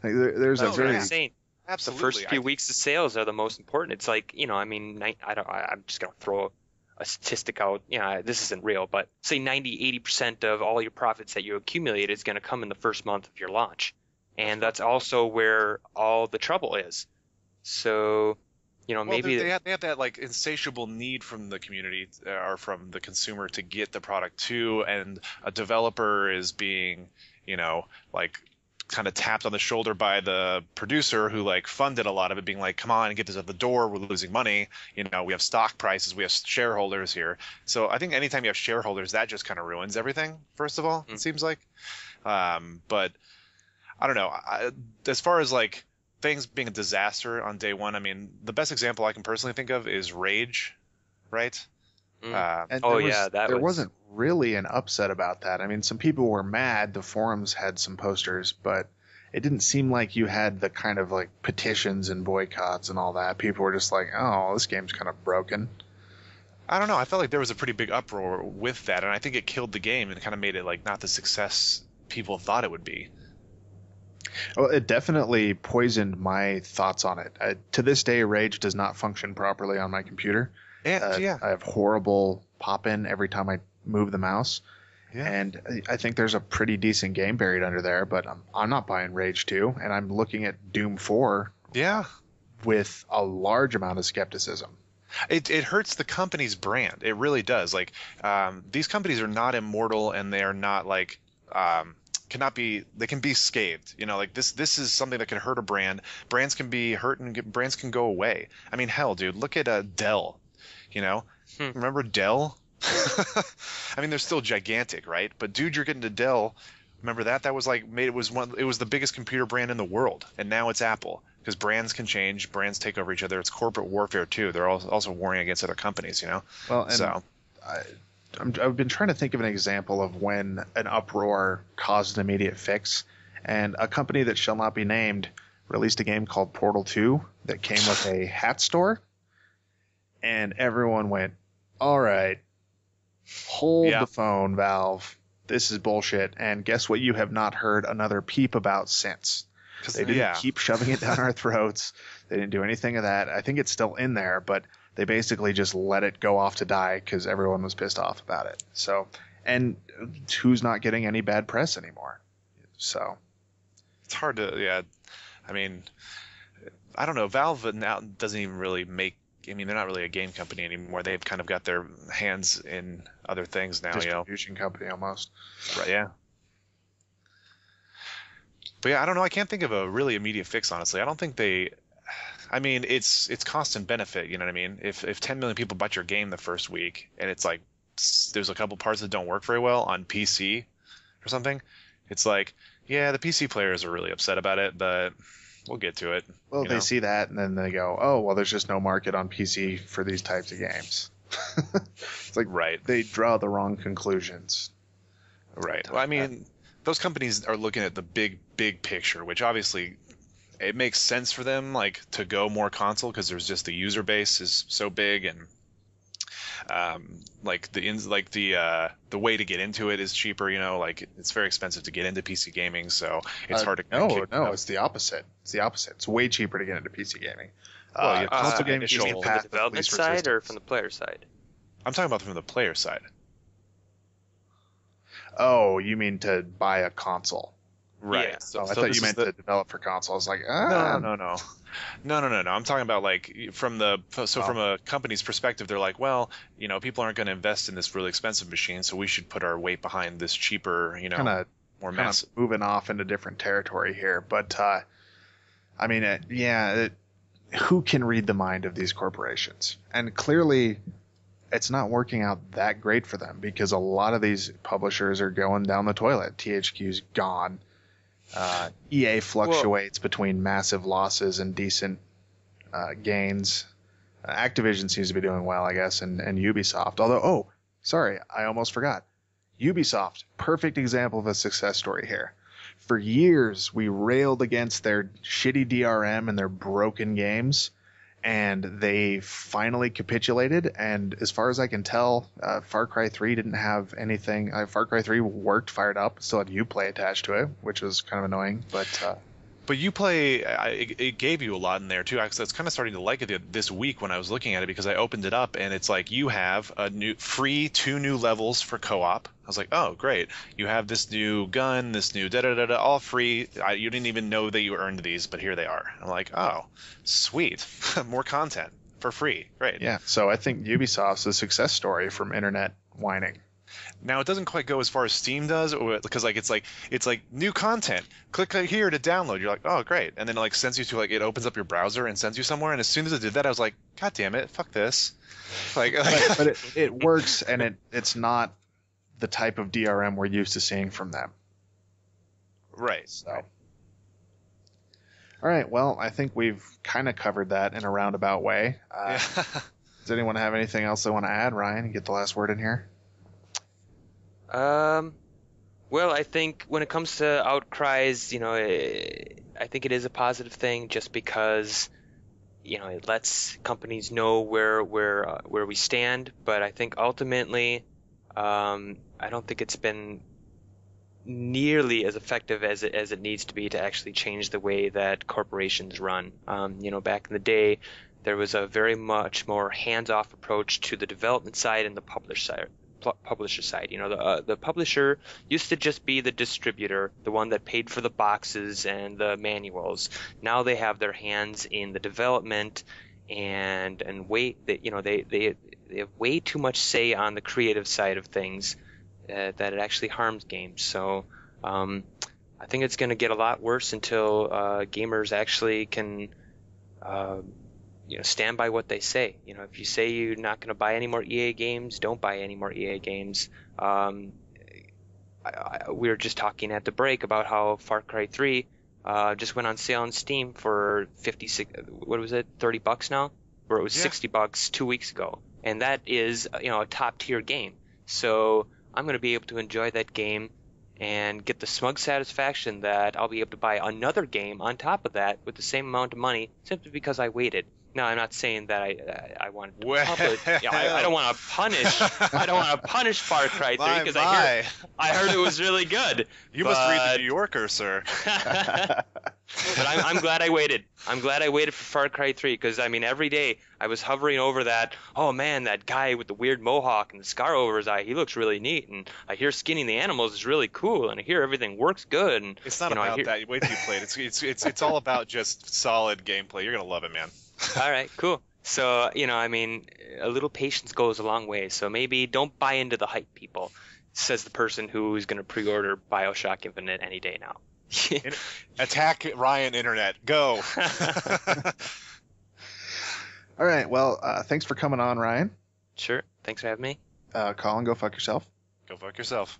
There's a very insane. Absolutely. The first few weeks of sales are the most important. It's like, I'm just gonna throw a statistic out. This isn't real, but say 90-80% of all your profits that you accumulate is going to come in the first month of your launch, and that's also where all the trouble is. So, maybe they have that like insatiable need from the community or from the consumer to get the product too, and a developer is being, like kind of tapped on the shoulder by the producer who like funded a lot of it, being like, come on, get this out the door, we're losing money, we have stock prices, we have shareholders here. So I think anytime you have shareholders, that just kind of ruins everything, first of all. It seems like but I don't know, as far as like things being a disaster on day one, I mean, the best example I can personally think of is Rage, right? There wasn't really an upset about that. I mean, some people were mad. The forums had some posters, but it didn't seem like you had the kind of like petitions and boycotts and all that. People were just like, oh, this game's kind of broken. I don't know. I felt like there was a pretty big uproar with that, and I think it killed the game and kind of made it like not the success people thought it would be. Well, it definitely poisoned my thoughts on it. To this day, Rage does not function properly on my computer. I have horrible pop-in every time I move the mouse. Yeah. And I think there's a pretty decent game buried under there, but I'm not buying Rage 2, and I'm looking at Doom 4 with a large amount of skepticism. It hurts the company's brand. It really does. Like, these companies are not immortal, and they are not like they can be scathed. Like this is something that can hurt a brand. Brands can be hurt and brands can go away. I mean, hell, dude, look at Dell. Remember Dell? I mean, they're still gigantic, right? But dude, you're getting to Dell. Remember that? That was like it was the biggest computer brand in the world, and now it's Apple, because brands can change, brands take over each other. It's corporate warfare too. They're also warring against other companies, Well, and so I've been trying to think of an example of when an uproar caused an immediate fix, and a company that shall not be named released a game called Portal 2 that came with a hat store. And everyone went, all right, hold the phone, Valve. This is bullshit. And guess what? You have not heard another peep about since. They didn't keep shoving it down our throats. They didn't do anything of that. I think it's still in there, but they basically just let it go off to die because everyone was pissed off about it. So, and who's not getting any bad press anymore? So it's hard to, I mean, I don't know. Valve now doesn't even really they're not really a game company anymore. They've kind of got their hands in other things now. Distribution company almost. Right. Yeah. But I don't know. I can't think of a really immediate fix, honestly. I don't think it's cost and benefit. You know what I mean? If 10 million people bought your game the first week, and it's like there's a couple parts that don't work very well on PC or something, it's like, yeah, the PC players are really upset about it, but we'll get to it. Well, they see that, and then they go, oh, well, there's just no market on PC for these types of games. It's like, right. They draw the wrong conclusions. Right. Well, I mean, those companies are looking at the big picture, which obviously it makes sense for them like to go more console because there's just the user base is so big, and like the way to get into it is cheaper. Like it's very expensive to get into PC gaming, so it's hard to. No, it's the opposite. It's way cheaper to get into PC gaming. Well, you console gaming you is mean the from path the of development least side or resistance. from the player side? I'm talking about from the player side. Oh, you mean to buy a console? Right. Yeah. So, I so thought this you is meant to develop for console. I was like, No. I'm talking about like from a company's perspective, they're like, well, people aren't going to invest in this really expensive machine, so we should put our weight behind this cheaper, more massive. moving off into different territory here. But I mean, who can read the mind of these corporations? And clearly, it's not working out that great for them because a lot of these publishers are going down the toilet. THQ's gone. EA fluctuates between massive losses and decent gains. Activision seems to be doing well, I guess, and Ubisoft. Although, sorry, I almost forgot. Ubisoft, perfect example of a success story here. For years, we railed against their shitty DRM and their broken games, and they finally capitulated. And as far as I can tell, Far Cry 3 didn't have anything. Far Cry 3 worked, fired up, still had Uplay attached to it, which was kind of annoying. But Uplay, it gave you a lot in there too. Actually, I was kind of starting to like it this week when I was looking at it because I opened it up and it's like you have a free 2 new levels for co-op. I was like, oh great, you have this new gun, this new da-da-da-da, all free. You didn't even know that you earned these, but here they are. I'm like, oh sweet, more content for free, great. yeah, so I think Ubisoft's a success story from internet whining. Now it doesn't quite go as far as Steam does, because it's like new content. Click here to download. You're like, oh great, and then it sends you to it opens up your browser and sends you somewhere. And as soon as it did that, I was like, god damn it, fuck this. But it works, and it's not the type of DRM we're used to seeing from them. Right. So, all right. Well, I think we've kind of covered that in a roundabout way. Does anyone have anything else they want to add? Ryan, you get the last word in here. Well, I think when it comes to outcries, I think it is a positive thing just because, it lets companies know where we stand. But I think ultimately, I don't think it's been nearly as effective as it needs to be to actually change the way that corporations run. Back in the day, there was a very much more hands-off approach to the development side and the publisher side. The publisher used to just be the distributor, the one that paid for the boxes and the manuals. Now they have their hands in the development and they have way too much say on the creative side of things that it actually harms games. So I think it's going to get a lot worse until gamers actually can stand by what they say. If you say you're not going to buy any more EA games, don't buy any more EA games. We were just talking at the break about how Far Cry 3 just went on sale on Steam for $30 now, where it was $60 2 weeks ago, and that is a top tier game. So I'm going to be able to enjoy that game and get the smug satisfaction that I'll be able to buy another game on top of that with the same amount of money simply because I waited. No, I'm not saying that I want to I don't want to punish. I don't want to punish Far Cry 3 because I heard it was really good. You must read the New Yorker, sir. But I'm glad I waited. I'm glad I waited for Far Cry 3 because every day I was hovering over that. Oh man, that guy with the weird mohawk and the scar over his eye, he looks really neat. And I hear skinning the animals is really cool, and I hear everything works good. And it's not about that. Wait till you play it. It's all about just solid gameplay. You're gonna love it, man. All right, cool. So, a little patience goes a long way. So maybe don't buy into the hype, people, says the person who's going to pre-order BioShock Infinite any day now. Attack Ryan Internet. Go. All right. Well, thanks for coming on, Ryan. Sure. Thanks for having me. Colin, go fuck yourself. Go fuck yourself.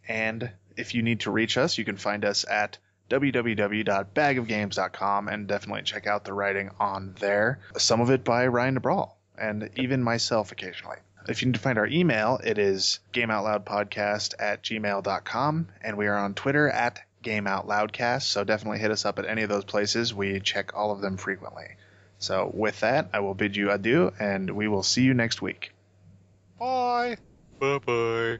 And if you need to reach us, you can find us at www.bagofgames.com and definitely check out the writing on there. Some of it by Ryan DeBrawl and even myself occasionally. If you need to find our email, it is gameoutloudpodcast@gmail.com, and we are on Twitter @gameoutloudcast, so definitely hit us up at any of those places. We check all of them frequently. So with that, I will bid you adieu, and we will see you next week. Bye. Bye-bye.